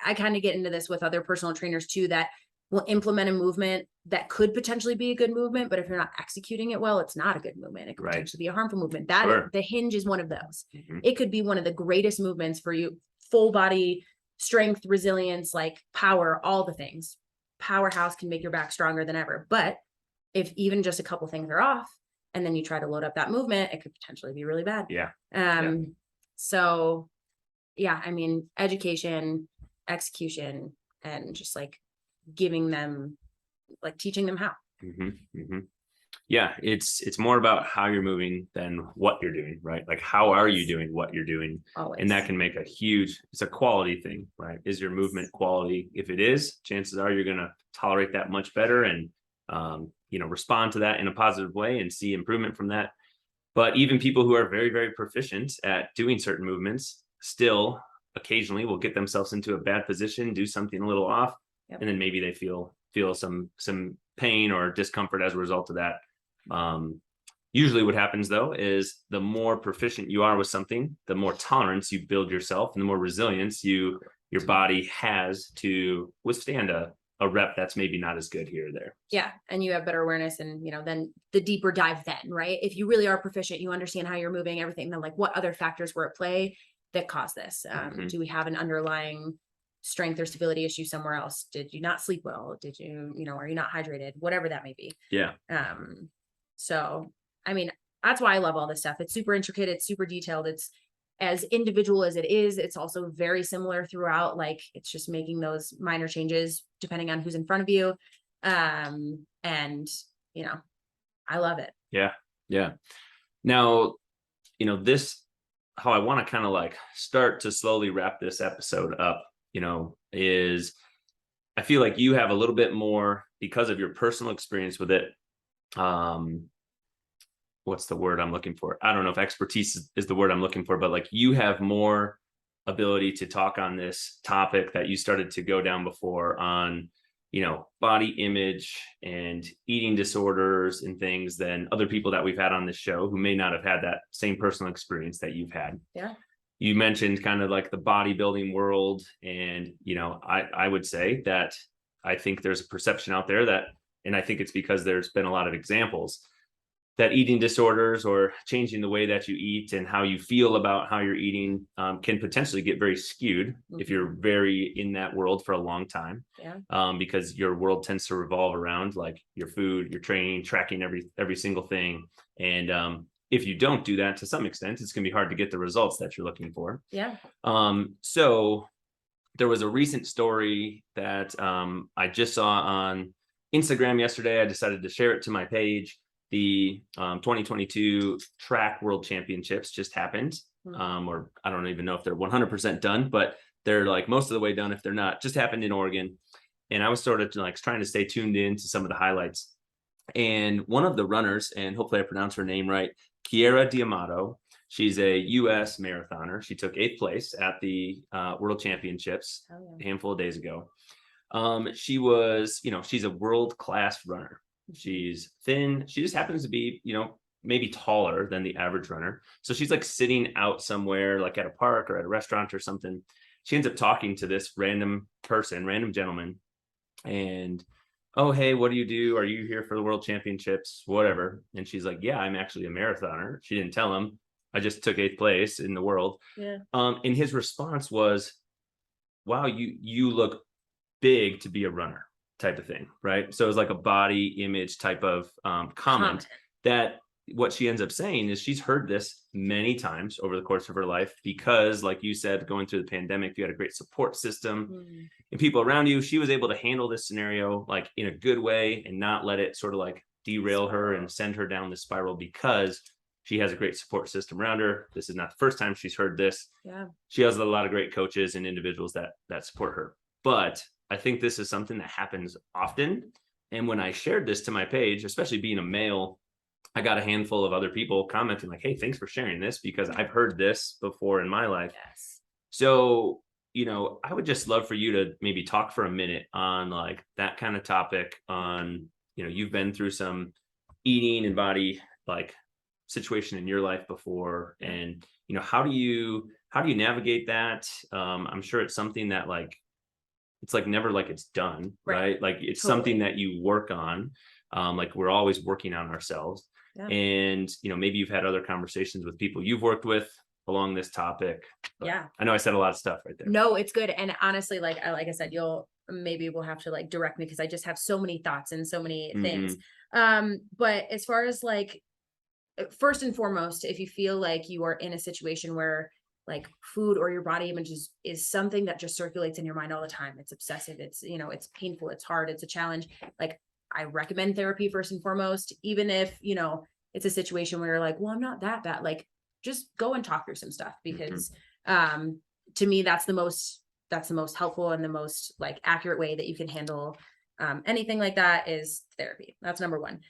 I kind of get into this with other personal trainers too, that will implement a movement that could potentially be a good movement, but if you're not executing it well, it's not a good movement. It could potentially be a harmful movement. The hinge is one of those. It could be one of the greatest movements for you, full body strength, resilience, like power, all the things. Powerhouse can make your back stronger than ever. But if even just a couple things are off, and then you try to load up that movement, it could potentially be really bad. So I mean, education, execution, and just like giving them, like teaching them how. It's more about how you're moving than what you're doing, right? Like, how are you doing what you're doing? Always. And that can make it's a quality thing, right? Is your movement quality? If it is, chances are you're going to tolerate that much better and respond to that in a positive way and see improvement from that. But even people who are very, very proficient at doing certain movements still occasionally will get themselves into a bad position, do something a little off, and then maybe they feel some pain or discomfort as a result of that. Usually what happens though is the more proficient you are with something, the more tolerance you build yourself and the more resilience your body has to withstand a rep that's maybe not as good here or there. Yeah. And you have better awareness, and, then the deeper dive then, right? If you really are proficient, you understand how you're moving, everything, then like what other factors were at play that caused this? Do we have an underlying strength or stability issue somewhere else? Did you not sleep well? Did you, are you not hydrated? Whatever that may be. So, I mean, that's why I love all this stuff. It's super intricate. It's super detailed. It's as individual as it is. It's also very similar throughout. Like, it's just making those minor changes depending on who's in front of you. And, I love it. Yeah. Now, how I want to kind of like start to slowly wrap this episode up, is I feel like you have a little bit more, because of your personal experience with it. What's the word I'm looking for? I don't know if expertise is the word I'm looking for, but like you have more ability to talk on this topic that you started to go down before on, body image and eating disorders and things than other people that we've had on this show who may not have had that same personal experience that you've had. Yeah. You mentioned kind of like the bodybuilding world. And, I would say that I think there's a perception out there that, and I think it's because there's been a lot of examples that eating disorders or changing the way that you eat and how you feel about how you're eating can potentially get very skewed if you're very in that world for a long time. Yeah. Because your world tends to revolve around like your food, your training, tracking every single thing. And if you don't do that to some extent, it's going to be hard to get the results that you're looking for. Yeah. So there was a recent story that I just saw on Instagram yesterday. I decided to share it to my page. The 2022 track world championships just happened, or I don't even know if they're 100% done, but they're like most of the way done. If they're not, just happened in Oregon. And I was sort of like trying to stay tuned in to some of the highlights. And one of the runners, and hopefully I pronounce her name right, Kiera Diamato, she's a U.S. marathoner. She took 8th place at the World Championships a handful of days ago. She was, she's a world-class runner. She's thin. She just happens to be, maybe taller than the average runner. So she's like sitting out somewhere, like at a park or at a restaurant or something. She ends up talking to this random gentleman. And, oh, hey, what do you do? Are you here for the World Championships? Whatever. And she's like, yeah, I'm actually a marathoner. She didn't tell him. I just took 8th place in the world. Yeah. And his response was, wow, you look big to be a runner, type of thing, right? So it's like a body image type of comment that what she ends up saying is she's heard this many times over the course of her life because, like you said, going through the pandemic, you had a great support system and people around you. She was able to handle this scenario like in a good way and not let it sort of like derail her and send her down the spiral because she has a great support system around her. This is not the first time she's heard this. Yeah. She has a lot of great coaches and individuals that support her. But I think this is something that happens often. And when I shared this to my page, especially being a male, I got a handful of other people commenting like, hey, thanks for sharing this because I've heard this before in my life. Yes. So, I would just love for you to maybe talk for a minute on like that kind of topic on, you've been through some eating and body like situation in your life before. And, how do you navigate that? I'm sure it's something that like, it's like never like it's done, right? Like it's something that you work on. Like we're always working on ourselves. Yeah. And, maybe you've had other conversations with people you've worked with along this topic. Yeah. I know I said a lot of stuff right there. No, it's good. And honestly, like I said, we'll have to like direct me because I just have so many thoughts and so many things. But as far as like, first and foremost, if you feel like you are in a situation where like food or your body image is something that just circulates in your mind all the time, it's obsessive, it's, it's painful, it's hard, it's a challenge. Like I recommend therapy first and foremost, even if, it's a situation where you're like, well, I'm not that bad. Like just go and talk through some stuff because, to me, that's the most helpful and the most like accurate way that you can handle, anything like that is therapy. That's number one.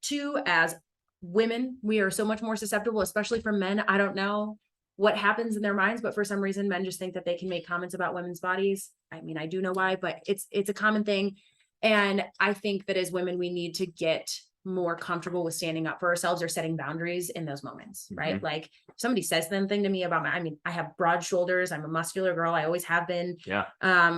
2, as women, we are so much more susceptible, especially for men. I don't know what happens in their minds, but for some reason, men just think that they can make comments about women's bodies. I mean, I do know why, but it's a common thing. And I think that as women, we need to get more comfortable with standing up for ourselves or setting boundaries in those moments, right? Like if somebody says something to me about I have broad shoulders. I'm a muscular girl. I always have been. Yeah.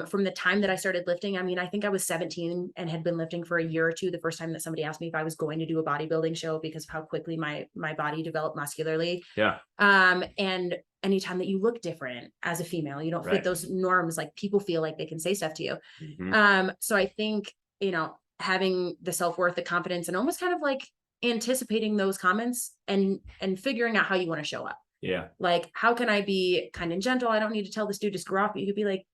From the time that I started lifting, I think I was 17 and had been lifting for a year or two. The first time that somebody asked me if I was going to do a bodybuilding show because of how quickly my body developed muscularly. Yeah. And anytime that you look different as a female, you don't fit those norms. Like people feel like they can say stuff to you. So I think, having the self-worth, the confidence, and almost kind of like anticipating those comments and figuring out how you want to show up. Yeah. Like, how can I be kind and gentle? I don't need to tell this dude to screw off. But you could be like,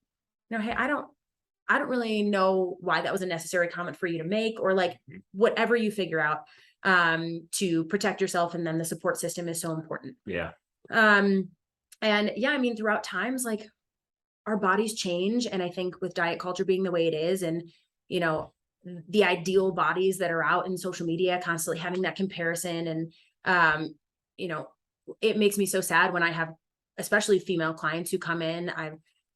hey, I don't really know why that was a necessary comment for you to make, or like whatever you figure out, to protect yourself. And then the support system is so important. Yeah. And yeah, throughout times, like our bodies change. And I think with diet culture being the way it is, and, the ideal bodies that are out in social media, constantly having that comparison. And, it makes me so sad when I have especially female clients who come in,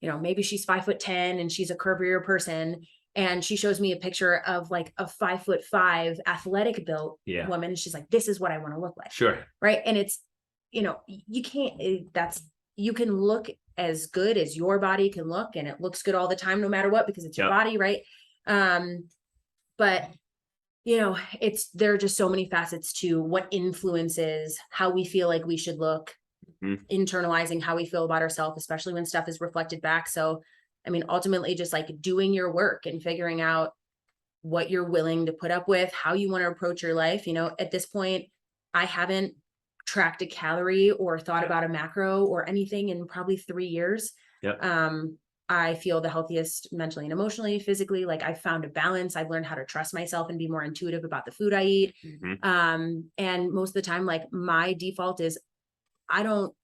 maybe she's 5'10" and she's a curvier person. And she shows me a picture of like a 5'5" athletic built woman. She's like, this is what I want to look like. Sure. Right. And it's, you can't, you can look as good as your body can look, and it looks good all the time, no matter what, because it's your body. Right. But there are just so many facets to what influences how we feel like we should look, internalizing how we feel about ourselves, especially when stuff is reflected back. So, I mean, ultimately just like doing your work and figuring out what you're willing to put up with, how you want to approach your life. At this point, I haven't tracked a calorie or thought about a macro or anything in probably 3 years. I feel the healthiest mentally and emotionally, physically. Like, I've found a balance. I've learned how to trust myself and be more intuitive about the food I eat. And most of the time, like, my default is I don't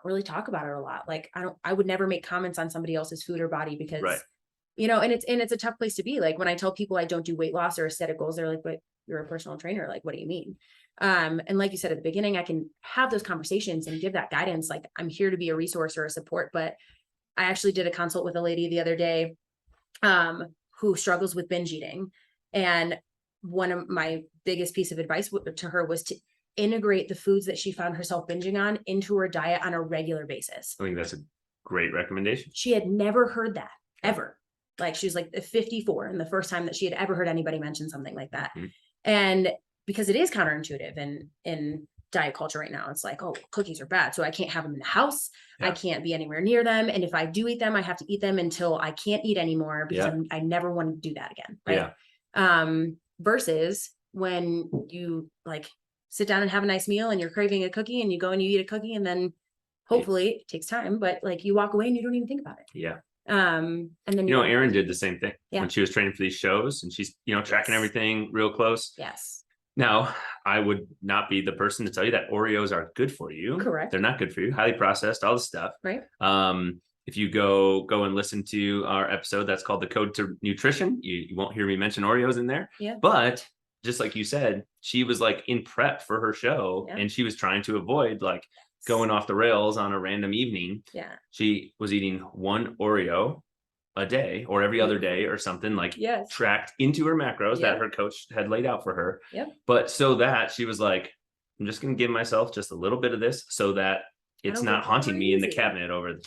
really talk about it a lot. Like, I would never make comments on somebody else's food or body because, and it's a tough place to be. Like, when I tell people I don't do weight loss or aesthetic goals, they're like, but you're a personal trainer. Like, what do you mean? And like you said at the beginning, I can have those conversations and give that guidance. Like, I'm here to be a resource or a support. But I actually did a consult with a lady the other day, who struggles with binge eating. And one of my biggest piece of advice to her was to integrate the foods that she found herself binging on into her diet on a regular basis. I think that's a great recommendation. She had never heard that ever. Like, she was like 54, and the first time that she had ever heard anybody mention something like that. And because it is counterintuitive in diet culture right now, it's like, oh, cookies are bad, so I can't have them in the house. I can't be anywhere near them. And if I do eat them, I have to eat them until I can't eat anymore, because I never want to do that again. Right. Versus when you like sit down and have a nice meal and you're craving a cookie, and you go and you eat a cookie, and then hopefully it takes time, but like, you walk away and you don't even think about it. And then Erin did the same thing when she was training for these shows, and she's tracking everything real close. Now, I would not be the person to tell you that Oreos are good for you. Correct. They're not good for you. Highly processed, all the stuff. Right. If you go and listen to our episode that's called The Code to Nutrition, you won't hear me mention Oreos in there. But just like you said, she was like in prep for her show, and she was trying to avoid like going off the rails on a random evening. She was eating one Oreo a day or every other day or something, like tracked into her macros that her coach had laid out for her. But so that she was like, I'm just going to give myself just a little bit of this so that it's not haunting me in the cabinet over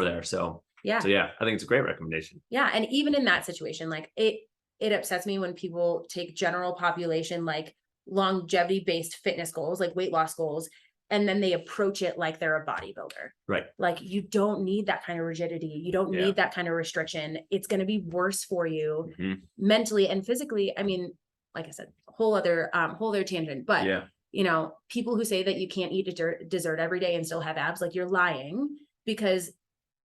there. So I think it's a great recommendation. And even in that situation, like, it upsets me when people take general population, like longevity based fitness goals, like weight loss goals, and then they approach it like they're a bodybuilder. Right. Like, you don't need that kind of rigidity. You don't need that kind of restriction. It's going to be worse for you mentally and physically. I mean, like I said, whole other tangent, but people who say that you can't eat dessert every day and still have abs, like, you're lying, because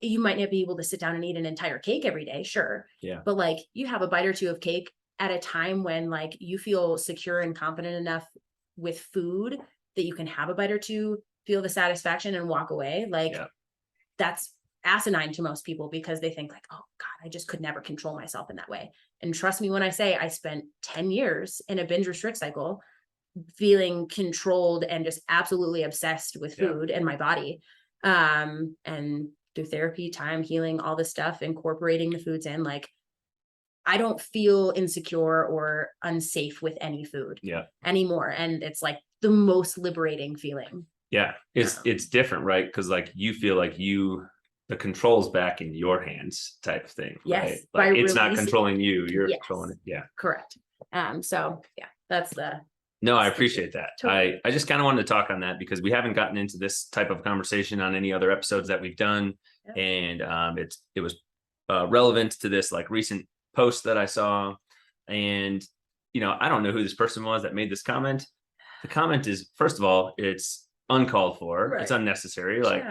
you might not be able to sit down and eat an entire cake every day. Sure. But like, you have a bite or two of cake at a time when like you feel secure and confident enough with food that you can have a bite or two, feel the satisfaction, and walk away. Like, that's asinine to most people, because they think like, oh God, I just could never control myself in that way. And trust me when I say, I spent 10 years in a binge restrict cycle, feeling controlled and just absolutely obsessed with food and my body. And through therapy, time, healing, all this stuff, incorporating the foods in, like, I don't feel insecure or unsafe with any food anymore. And it's like the most liberating feeling. It's different, right? Because like, you feel like the control's back in your hands type of thing. Right? Like, it's not controlling you, you're controlling it. Correct. So that's the No, I appreciate that. Totally. I just kind of wanted to talk on that because we haven't gotten into this type of conversation on any other episodes that we've done. And it was relevant to this like recent post that I saw. And, I don't know who this person was that made this comment. The comment is, first of all, it's uncalled for. Right. It's unnecessary. Like,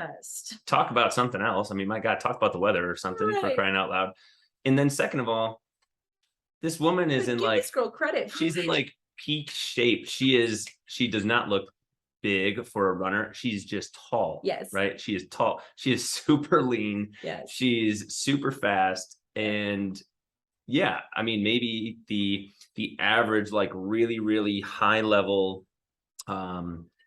talk about something else. I mean, my God, talk about the weather or something for crying out loud. And then second of all, this woman is in like, this girl credit. She's in like peak shape. She does not look big for a runner. She's just tall. Yes. Right. She is tall. She is super lean. Yes. She's super fast. And I mean, maybe the average, like really, really high level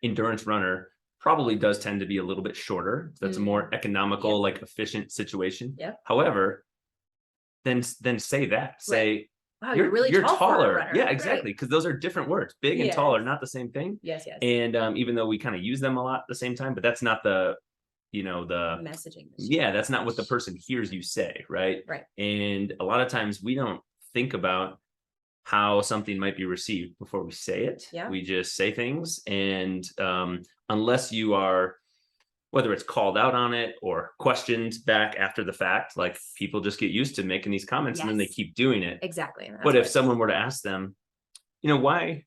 endurance runner probably does tend to be a little bit shorter. That's a more economical, like efficient situation. Yep. However, then say that. Say, wow, you're really tall for a taller. runner. Yeah, exactly. Because those are different words. Big and tall are Yes. not the same thing. Yes, yes. And even though we kind of use them a lot at the same time, but that's not the, the messaging. yeah, that's not what the person hears you say, right? Right. And a lot of times we don't think about how something might be received before we say it. Yeah. We just say things, and unless you are, whether it's called out on it or questioned back after the fact, like people just get used to making these comments and then they Yes. keep doing it. Exactly. That's But if what- someone were to ask them, why,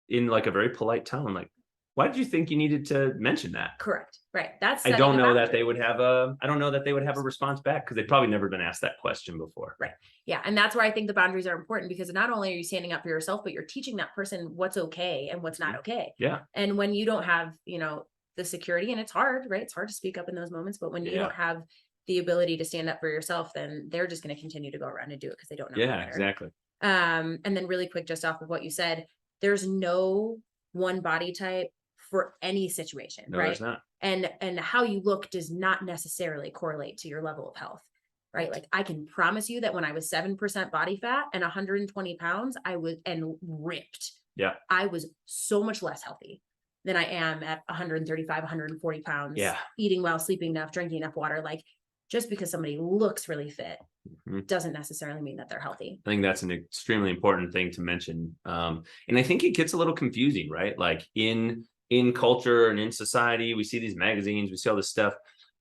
in like a very polite tone, like, why did you think you needed to mention that? Correct. Right. That's I setting don't a know that boundary. they would have a, I don't know that they would have a response back because they've probably never been asked that question before. Right. Yeah. And that's where I think the boundaries are important, because not only are you standing up for yourself, but you're teaching that person what's okay and what's not okay. Yeah. And when you don't have, the security, and it's hard, right? It's hard to speak up in those moments, but when you don't have the ability to stand up for yourself, then they're just going to continue to go around and do it because they don't know. Yeah, exactly. And then really quick, just off of what you said, there's no one body type for any situation, No, right? there's not. And how you look does not necessarily correlate to your level of health, right? Like I can promise you that when I was 7% body fat and 120 pounds, and ripped. Yeah. I was so much less healthy than I am at 135, 140 pounds. Yeah. Eating well, sleeping enough, drinking enough water. Like just because somebody looks really fit doesn't necessarily mean that they're healthy. I think that's an extremely important thing to mention. And I think it gets a little confusing, right? Like in culture and in society, we see these magazines, we see all this stuff,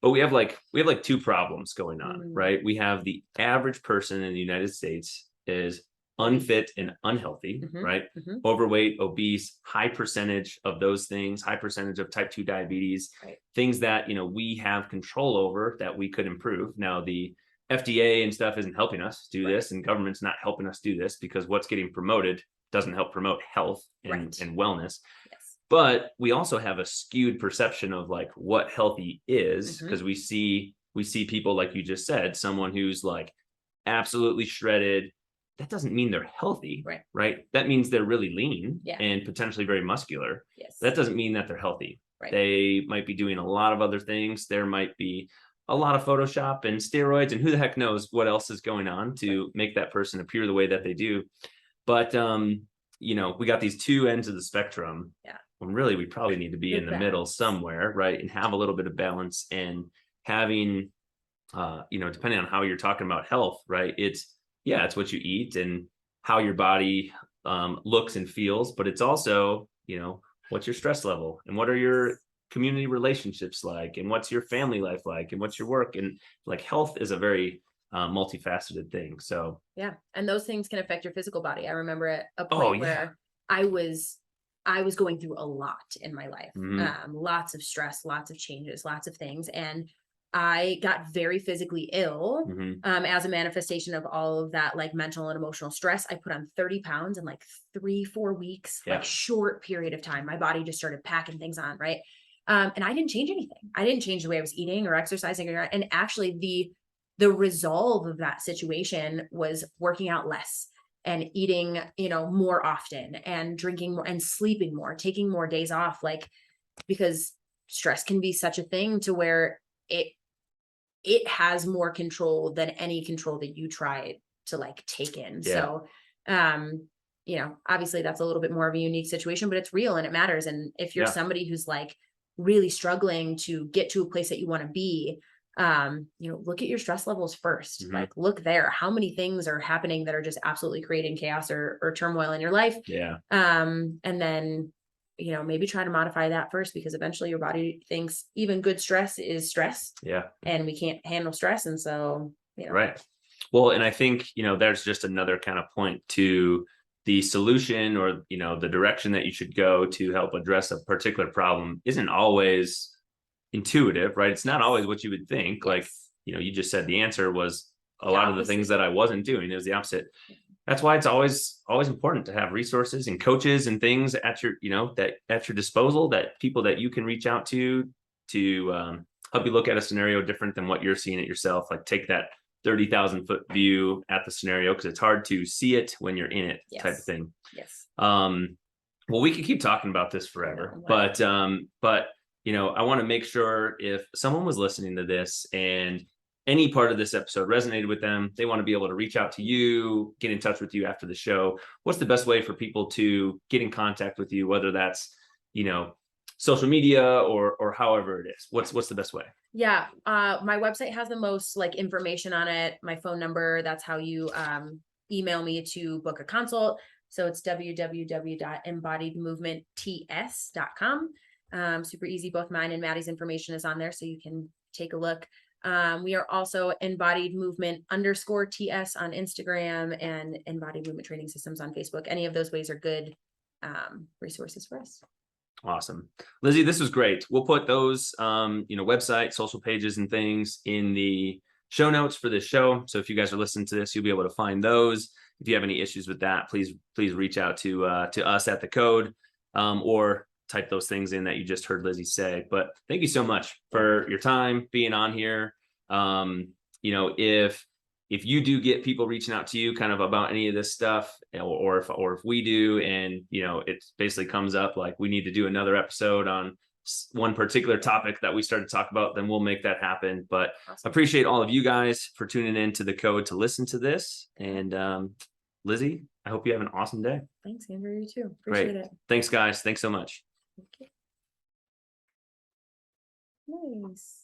but we have like two problems going on, right? We have the average person in the United States is unfit and unhealthy, right? Overweight, obese, high percentage of those things, high percentage of type 2 diabetes, things that, we have control over that we could improve. Now, the FDA and stuff isn't helping us do this, and government's not helping us do this because what's getting promoted doesn't help promote health and wellness. Yes. But we also have a skewed perception of like what healthy is, because we see people, like you just said, someone who's like absolutely shredded. That doesn't mean they're healthy, right? That means they're really lean and potentially very muscular. Yes. That doesn't mean that they're healthy. Right. They might be doing a lot of other things. There might be a lot of Photoshop and steroids and who the heck knows what else is going on to make that person appear the way that they do. But, we got these two ends of the spectrum. Yeah. When really we probably need to be in the middle somewhere, right? And have a little bit of balance, and having, depending on how you're talking about health, right? It's what you eat and how your body looks and feels, but it's also, what's your stress level and what are your community relationships like, and what's your family life like, and what's your work, and like health is a very multifaceted thing. So yeah, and those things can affect your physical body. I remember at a point where I was going through a lot in my life, lots of stress, lots of changes, lots of things, and I got very physically ill as a manifestation of all of that, like mental and emotional stress. I put on 30 pounds in like 3-4 weeks, like short period of time. My body just started packing things on, right? And I didn't change anything. I didn't change the way I was eating or exercising, and actually the resolve of that situation was working out less and eating, more often, and drinking more and sleeping more, taking more days off, like, because stress can be such a thing to where it has more control than any control that you try to like take in. So, obviously that's a little bit more of a unique situation, but it's real and it matters. And if you're somebody who's like really struggling to get to a place that you want to be, look at your stress levels first. Like look there, how many things are happening that are just absolutely creating chaos or turmoil in your life. And then, maybe try to modify that first, because eventually your body thinks even good stress is stress. And we can't handle stress. And so, Right. Well, and I think, there's just another kind of point to the solution, or, the direction that you should go to help address a particular problem isn't always intuitive, right? It's not always what you would think. Like, you just said the answer was a lot of the things that I wasn't doing. It was the opposite. That's why it's always important to have resources and coaches and things at your, at your disposal, that people that you can reach out to help you look at a scenario different than what you're seeing it yourself. Like take that 30,000 foot view at the scenario, because it's hard to see it when you're in it, type of thing. Well, we could keep talking about this forever, but I want to make sure if someone was listening to this and any part of this episode resonated with them, they want to be able to reach out to you, get in touch with you after the show. What's the best way for people to get in contact with you, whether that's, social media or however it is? What's the best way? Yeah. My website has the most like information on it. My phone number, that's how you email me to book a consult. So it's www.embodiedmovementts.com. Super easy. Both mine and Maddie's information is on there, so you can take a look. We are also Embodied Movement _TS on Instagram and Embodied Movement Training Systems on Facebook. Any of those ways are good resources for us. Awesome. Lizzy, this was great. We'll put those, website, social pages and things in the show notes for this show. So if you guys are listening to this, you'll be able to find those. If you have any issues with that, please reach out to us at the code, or type those things in that you just heard Lizzy say. But thank you so much for your time being on here. If you do get people reaching out to you kind of about any of this stuff, or if we do, and it basically comes up like we need to do another episode on one particular topic that we started to talk about, then we'll make that happen. But Awesome. Appreciate all of you guys for tuning in to the code to listen to this. And Lizzy, I hope you have an awesome day. Thanks, Andrew. You too. Appreciate Great. it. Thanks, guys. Thanks so much. Thank you. Nice.